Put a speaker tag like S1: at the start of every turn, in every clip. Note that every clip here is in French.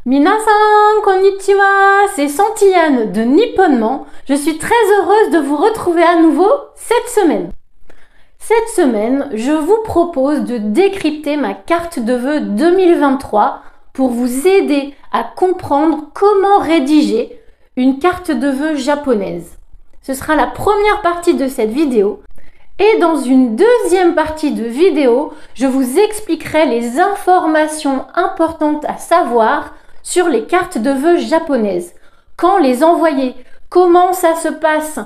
S1: Minasan, konnichiwa, c'est Santillane de Nipponement. Je suis très heureuse de vous retrouver à nouveau cette semaine. Cette semaine, je vous propose de décrypter ma carte de vœux 2023 pour vous aider à comprendre comment rédiger une carte de vœux japonaise. Ce sera la première partie de cette vidéo. Et dans une deuxième partie de vidéo, je vous expliquerai les informations importantes à savoir sur les cartes de vœux japonaises. Quand les envoyer, comment ça se passe,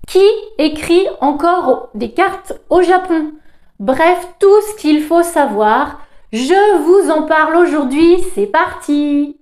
S1: qui écrit encore des cartes au Japon. Bref, tout ce qu'il faut savoir. Je vous en parle aujourd'hui, c'est parti!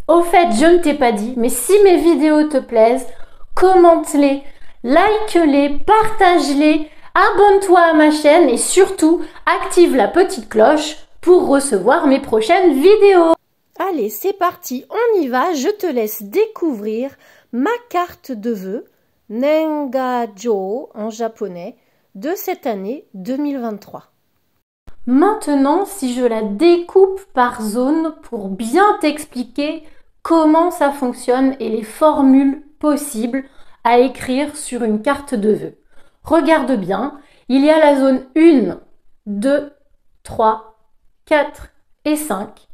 S1: Au fait, je ne t'ai pas dit, mais si mes vidéos te plaisent, commente-les, like-les, partage-les, abonne-toi à ma chaîne et surtout, active la petite cloche pour recevoir mes prochaines vidéos. Allez, c'est parti, on y va, je te laisse découvrir ma carte de vœux, Nengajo en japonais, de cette année 2023. Maintenant, si je la découpe par zone pour bien t'expliquer comment ça fonctionne et les formules possibles à écrire sur une carte de vœux. Regarde bien, il y a la zone 1, 2, 3, 4 et 5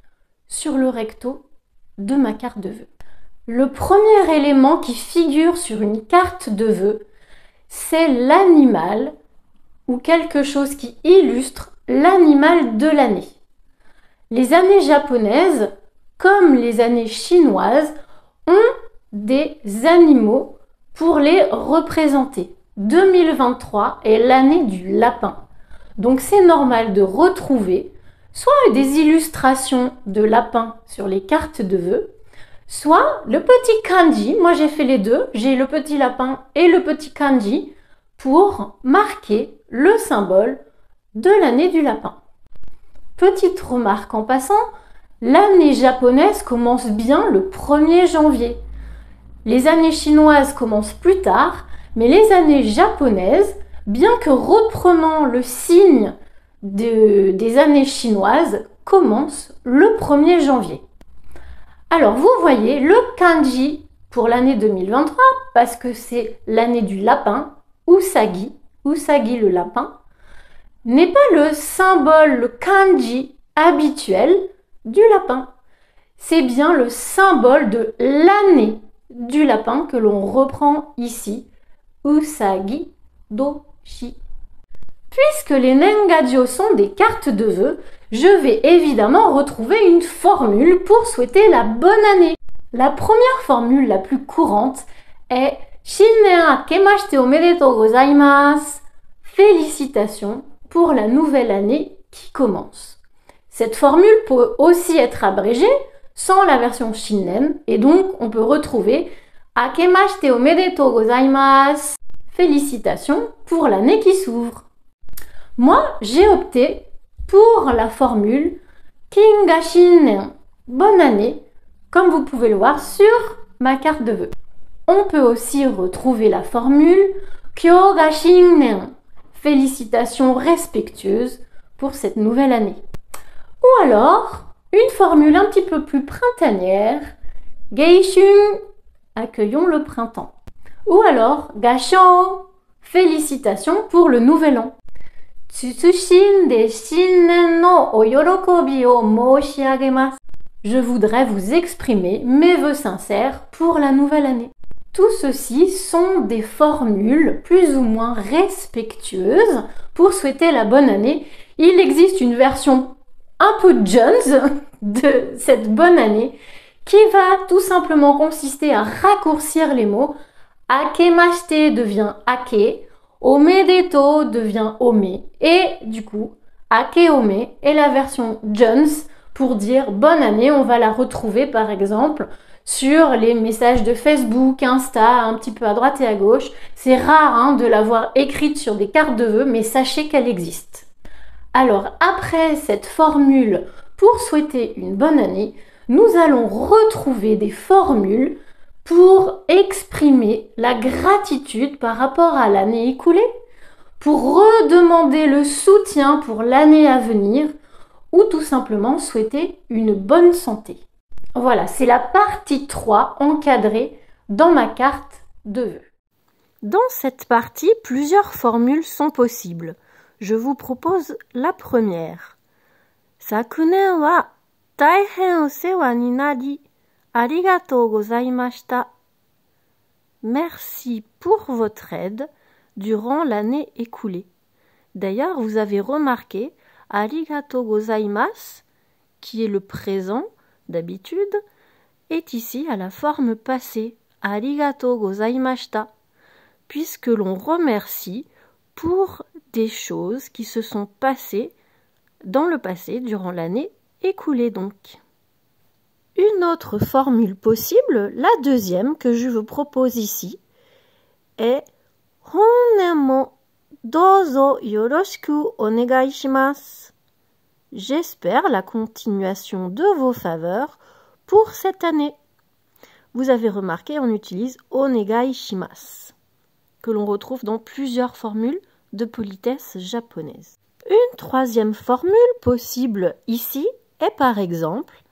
S1: sur le recto de ma carte de vœux. Le premier élément qui figure sur une carte de vœux, c'est l'animal ou quelque chose qui illustre l'animal de l'année. Les années japonaises, comme les années chinoises, ont des animaux pour les représenter. 2023 est l'année du lapin. Donc c'est normal de retrouver soit des illustrations de lapins sur les cartes de vœux, soit le petit kanji. Moi j'ai fait les deux, j'ai le petit lapin et le petit kanji pour marquer le symbole de l'année du lapin. Petite remarque en passant, l'année japonaise commence bien le 1er janvier. Les années chinoises commencent plus tard, mais les années japonaises, bien que reprenant le signe des années chinoises, commencent le 1er janvier. Alors vous voyez le kanji pour l'année 2023, parce que c'est l'année du lapin, Usagi le lapin, n'est pas le symbole, le kanji habituel du lapin. C'est bien le symbole de l'année du lapin que l'on reprend ici, Usagi Doshi. Puisque les Nengajo sont des cartes de vœux, je vais évidemment retrouver une formule pour souhaiter la bonne année. La première formule la plus courante est Shinnen akemashite omedetou gozaimasu. Félicitations pour la nouvelle année qui commence. Cette formule peut aussi être abrégée sans la version Shinnen et donc on peut retrouver Akemashite omedetou gozaimasu. Félicitations pour l'année qui s'ouvre. Moi, j'ai opté pour la formule Kinga Shinnen, bonne année, comme vous pouvez le voir sur ma carte de vœux. On peut aussi retrouver la formule Kyoga Shinnen, félicitations respectueuses pour cette nouvelle année. Ou alors, une formule un petit peu plus printanière, Geishun, accueillons le printemps. Ou alors, Gashou, félicitations pour le nouvel an. Tsutshin de shinnen no oyorokobi o moshiagemasu. Je voudrais vous exprimer mes vœux sincères pour la nouvelle année. Tout ceci sont des formules plus ou moins respectueuses pour souhaiter la bonne année. Il existe une version un peu Jones de cette bonne année qui va tout simplement consister à raccourcir les mots. Akemashite devient ake, omedetou devient ome et du coup akeome est la version Jones pour dire bonne année. On va la retrouver par exemple sur les messages de Facebook, Insta, un petit peu à droite et à gauche. C'est rare de l'avoir écrite sur des cartes de vœux, mais sachez qu'elle existe. Alors après cette formule pour souhaiter une bonne année, nous allons retrouver des formules pour exprimer la gratitude par rapport à l'année écoulée, pour redemander le soutien pour l'année à venir ou tout simplement souhaiter une bonne santé. Voilà, c'est la partie 3 encadrée dans ma carte de vœux. Dans cette partie, plusieurs formules sont possibles. Je vous propose la première. Sakunen wa taihen osewa ni nari arigatou gozaimashita. Merci pour votre aide durant l'année écoulée. D'ailleurs, vous avez remarqué arigatou gozaimasu, qui est le présent d'habitude, est ici à la forme passée, arigatou gozaimashita, puisque l'on remercie pour des choses qui se sont passées dans le passé durant l'année écoulée donc. Une autre formule possible, la deuxième que je vous propose ici, est Honnen mo douzo yoroshiku onegai shimasu. J'espère la continuation de vos faveurs pour cette année. Vous avez remarqué, on utilise onegai shimasu, que l'on retrouve dans plusieurs formules de politesse japonaise. Une troisième formule possible ici est par exemple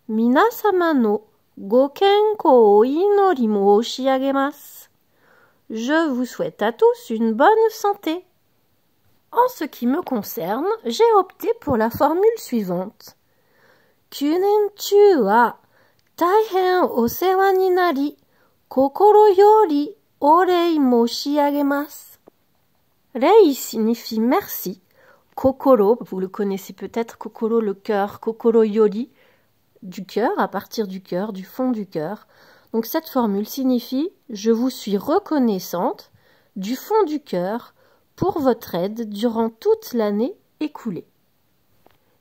S1: Minasama no gokenkou o inori moushiagemasu. Je vous souhaite à tous une bonne santé. En ce qui me concerne, j'ai opté pour la formule suivante. Kyunenchu wa taihen osewa ni nari kokoro yori orei moshiagemasu. Rei signifie merci. Kokoro, vous le connaissez peut-être, kokoro le cœur, kokoro yori, du cœur, à partir du cœur, du fond du cœur. Donc cette formule signifie « Je vous suis reconnaissante du fond du cœur pour votre aide durant toute l'année écoulée ».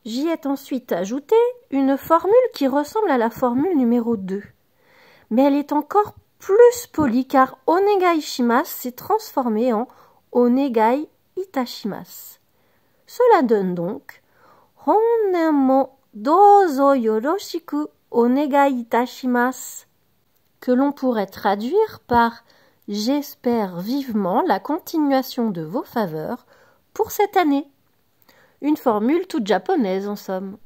S1: J'y ai ensuite ajouté une formule qui ressemble à la formule numéro 2. Mais elle est encore plus polie car « onegai shimasu » s'est transformé en « onegai itashimasu ». Cela donne donc « Honnen mo douzo yoroshiku onegai itashimasu » que l'on pourrait traduire par « J'espère vivement la continuation de vos faveurs pour cette année ». Une formule toute japonaise en somme.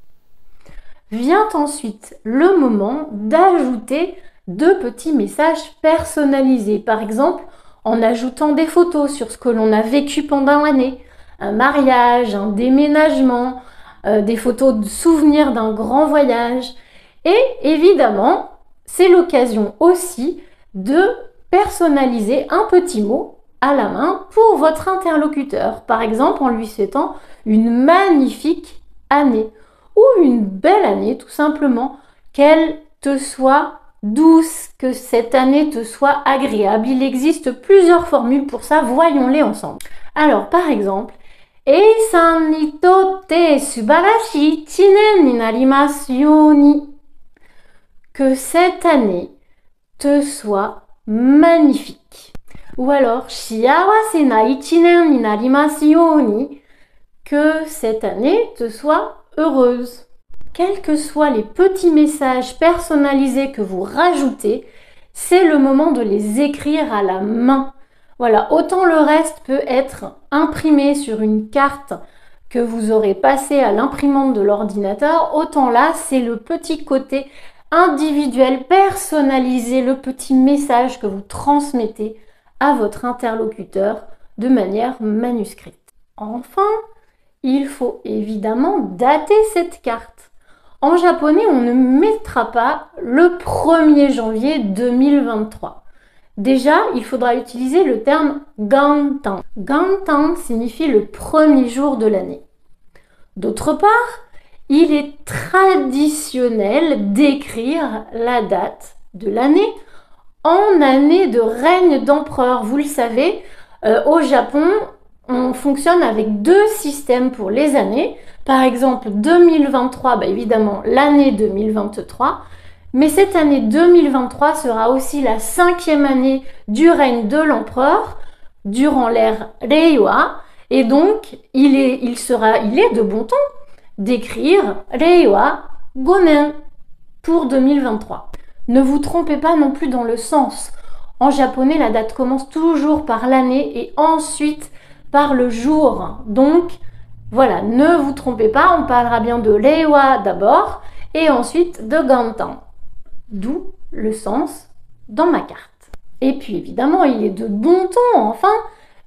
S1: Vient ensuite le moment d'ajouter 2 petits messages personnalisés. Par exemple, en ajoutant des photos sur ce que l'on a vécu pendant l'année, un mariage, un déménagement, des photos de souvenirs d'un grand voyage. Et évidemment, c'est l'occasion aussi de personnaliser un petit mot à la main pour votre interlocuteur. Par exemple, en lui souhaitant une magnifique année ou une belle année tout simplement, qu'elle te soit douce, que cette année te soit agréable. Il existe plusieurs formules pour ça, voyons-les ensemble. Alors, par exemple, Ei-san ni totte subarashi ichinen ni narimasu you ni. Que cette année te soit magnifique. Ou alors, shiawase na ichinen ni narimasu you ni. Que cette année te soit heureuse. Quels que soient les petits messages personnalisés que vous rajoutez, c'est le moment de les écrire à la main. Voilà, autant le reste peut être imprimé sur une carte que vous aurez passée à l'imprimante de l'ordinateur, autant là, c'est le petit côté individuel, personnalisé, le petit message que vous transmettez à votre interlocuteur de manière manuscrite. Enfin, il faut évidemment dater cette carte. En japonais, on ne mettra pas le 1er janvier 2023. Déjà, il faudra utiliser le terme gantan. Gantan signifie le premier jour de l'année. D'autre part, il est traditionnel d'écrire la date de l'année en année de règne d'empereur. Vous le savez, au Japon, on fonctionne avec 2 systèmes pour les années. Par exemple, 2023, évidemment, l'année 2023. Mais cette année 2023 sera aussi la 5e année du règne de l'empereur durant l'ère Reiwa. Et donc, il est de bon ton d'écrire Reiwa Gonen pour 2023. Ne vous trompez pas non plus dans le sens. En japonais, la date commence toujours par l'année et ensuite par le jour. Donc, voilà, ne vous trompez pas, on parlera bien de Reiwa d'abord et ensuite de Gantan. D'où le sens dans ma carte. Et puis évidemment, il est de bon ton, enfin,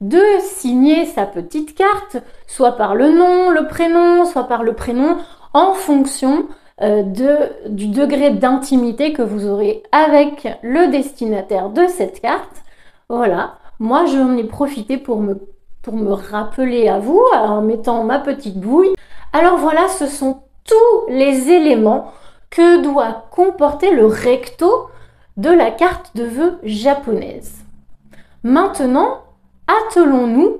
S1: de signer sa petite carte, soit par le nom, le prénom, soit par le prénom, en fonction du degré d'intimité que vous aurez avec le destinataire de cette carte. Voilà, moi j'en ai profité pour me rappeler à vous en mettant ma petite bouille. Alors voilà, ce sont tous les éléments que doit comporter le recto de la carte de vœux japonaise. Maintenant, attelons-nous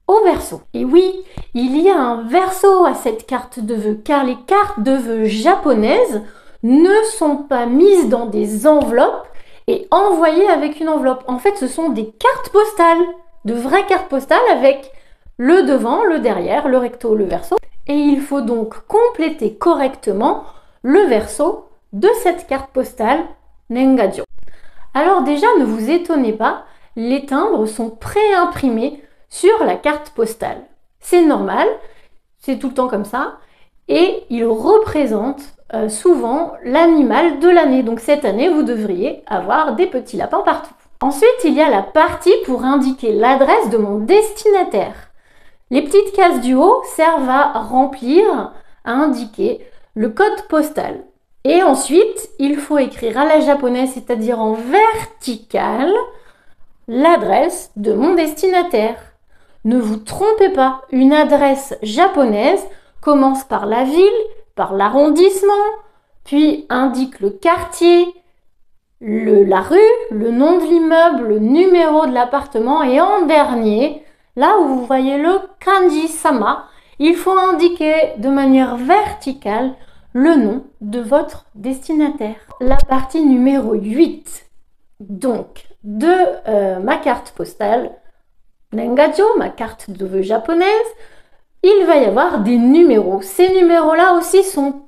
S1: au verso. Et oui, il y a un verso à cette carte de vœux, car les cartes de vœux japonaises ne sont pas mises dans des enveloppes et envoyées avec une enveloppe. En fait, ce sont des cartes postales, de vraies cartes postales avec le devant, le derrière, le recto, le verso. Et il faut donc compléter correctement le verso de cette carte postale Nengajo. Alors déjà, ne vous étonnez pas, les timbres sont pré-imprimés sur la carte postale. C'est normal, c'est tout le temps comme ça, et ils représentent souvent l'animal de l'année. Donc cette année, vous devriez avoir des petits lapins partout. Ensuite, il y a la partie pour indiquer l'adresse de mon destinataire. Les petites cases du haut servent à remplir, à indiquer le code postal. Et ensuite, il faut écrire à la japonaise, c'est-à-dire en vertical, l'adresse de mon destinataire. Ne vous trompez pas, une adresse japonaise commence par la ville, par l'arrondissement, puis indique le quartier, la rue, le nom de l'immeuble, le numéro de l'appartement et en dernier, là où vous voyez le kanji-sama, il faut indiquer de manière verticale le nom de votre destinataire. La partie numéro 8, donc, de ma carte postale, Nengajo, ma carte de vœux japonaise, il va y avoir des numéros. Ces numéros-là aussi sont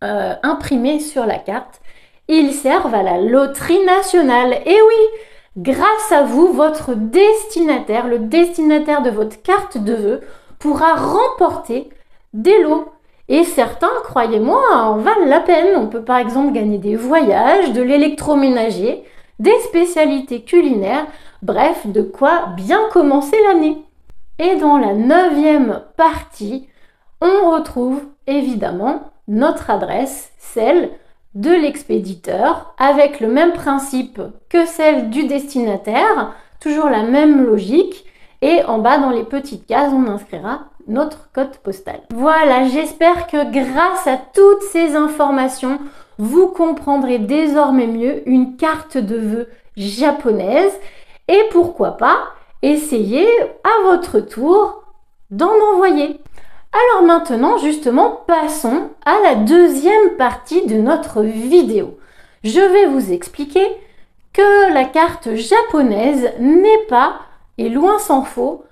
S1: imprimés sur la carte. Ils servent à la loterie nationale. Et oui, grâce à vous, votre destinataire, le destinataire de votre carte de vœux, pourra remporter des lots. Et certains, croyez-moi, en valent la peine. On peut par exemple gagner des voyages, de l'électroménager, des spécialités culinaires, bref, de quoi bien commencer l'année. Et dans la 9e partie, on retrouve évidemment notre adresse, celle de l'expéditeur, avec le même principe que celle du destinataire, toujours la même logique, et en bas dans les petites cases, on inscrira notre code postal. Voilà, j'espère que grâce à toutes ces informations, vous comprendrez désormais mieux une carte de vœux japonaise et pourquoi pas essayez à votre tour d'en envoyer. Alors maintenant, justement, passons à la 2e partie de notre vidéo. Je vais vous expliquer que la carte japonaise n'est pas, et loin s'en faut,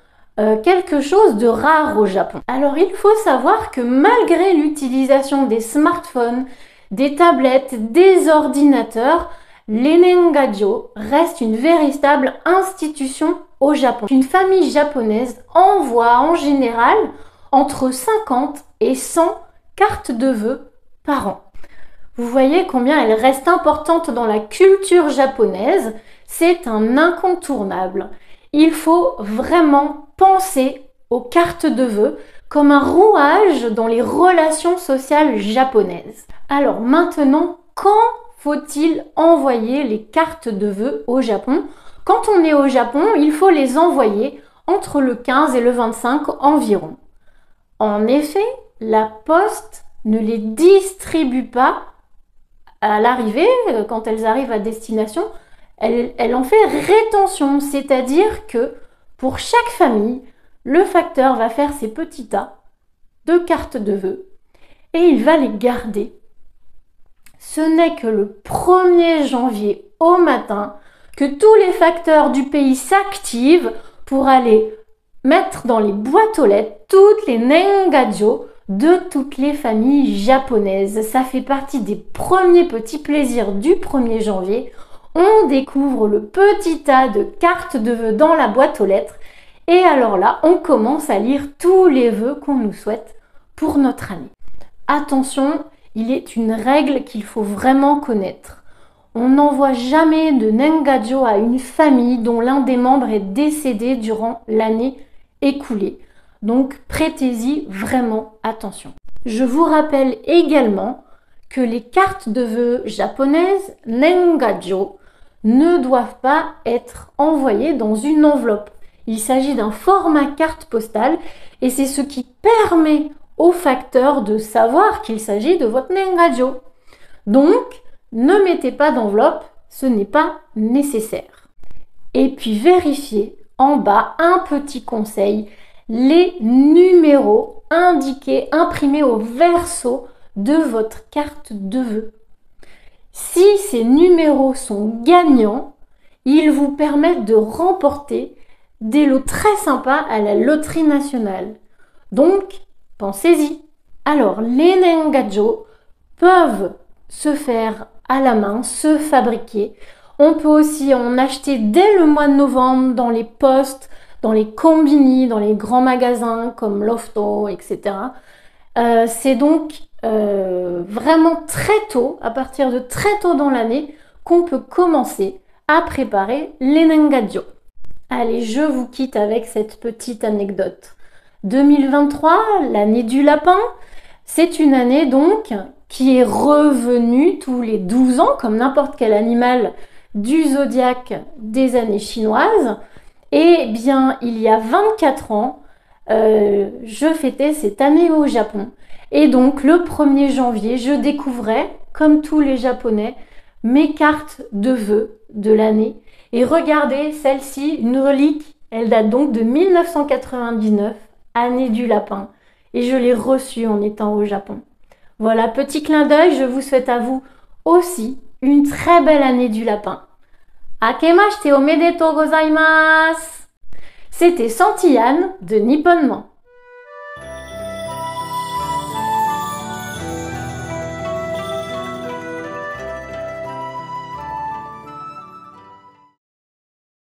S1: quelque chose de rare au Japon. Alors il faut savoir que malgré l'utilisation des smartphones, des tablettes, des ordinateurs, les Nengajo restent une véritable institution au Japon. Une famille japonaise envoie en général entre 50 et 100 cartes de vœux par an. Vous voyez combien elle reste importante dans la culture japonaise, c'est un incontournable. Il faut vraiment penser aux cartes de vœux comme un rouage dans les relations sociales japonaises. Alors maintenant, quand faut-il envoyer les cartes de vœux au Japon? Quand on est au Japon, il faut les envoyer entre le 15 et le 25 environ. En effet, la poste ne les distribue pas à l'arrivée, quand elles arrivent à destination, elle en fait rétention, c'est-à-dire que pour chaque famille, le facteur va faire ses petits tas de cartes de vœux et il va les garder. Ce n'est que le 1er janvier au matin que tous les facteurs du pays s'activent pour aller mettre dans les boîtes aux lettres toutes les Nengajo de toutes les familles japonaises. Ça fait partie des premiers petits plaisirs du 1er janvier. On découvre le petit tas de cartes de vœux dans la boîte aux lettres. Et alors là, on commence à lire tous les vœux qu'on nous souhaite pour notre année. Attention, il est une règle qu'il faut vraiment connaître. On n'envoie jamais de Nengajo à une famille dont l'un des membres est décédé durant l'année écoulée. Donc prêtez-y vraiment attention. Je vous rappelle également que les cartes de vœux japonaises Nengajo ne doivent pas être envoyées dans une enveloppe. Il s'agit d'un format carte postale et c'est ce qui permet au facteur de savoir qu'il s'agit de votre Nengajo. Donc, ne mettez pas d'enveloppe, ce n'est pas nécessaire. Et puis vérifiez en bas un petit conseil, les numéros indiqués, imprimés au verso de votre carte de vœux. Si ces numéros sont gagnants, ils vous permettent de remporter des lots très sympas à la loterie nationale. Donc, pensez-y. Alors, les Nengajo peuvent se faire à la main, se fabriquer. On peut aussi en acheter dès le mois de novembre dans les postes, dans les combini, dans les grands magasins comme Lofto, etc. C'est donc vraiment très tôt, à partir de très tôt dans l'année, qu'on peut commencer à préparer les Nengajo. Allez, je vous quitte avec cette petite anecdote. 2023, l'année du lapin, c'est une année donc qui est revenue tous les 12 ans, comme n'importe quel animal du zodiaque des années chinoises. Et bien, il y a 24 ans, je fêtais cette année au Japon. Et donc, le 1er janvier, je découvrais, comme tous les Japonais, mes cartes de vœux de l'année. Et regardez, celle-ci, une relique, elle date donc de 1999, année du lapin. Et je l'ai reçue en étant au Japon. Voilà, petit clin d'œil, je vous souhaite à vous aussi une très belle année du lapin. Akemashite omedetou gozaimasu! C'était Santillane de Nipponement.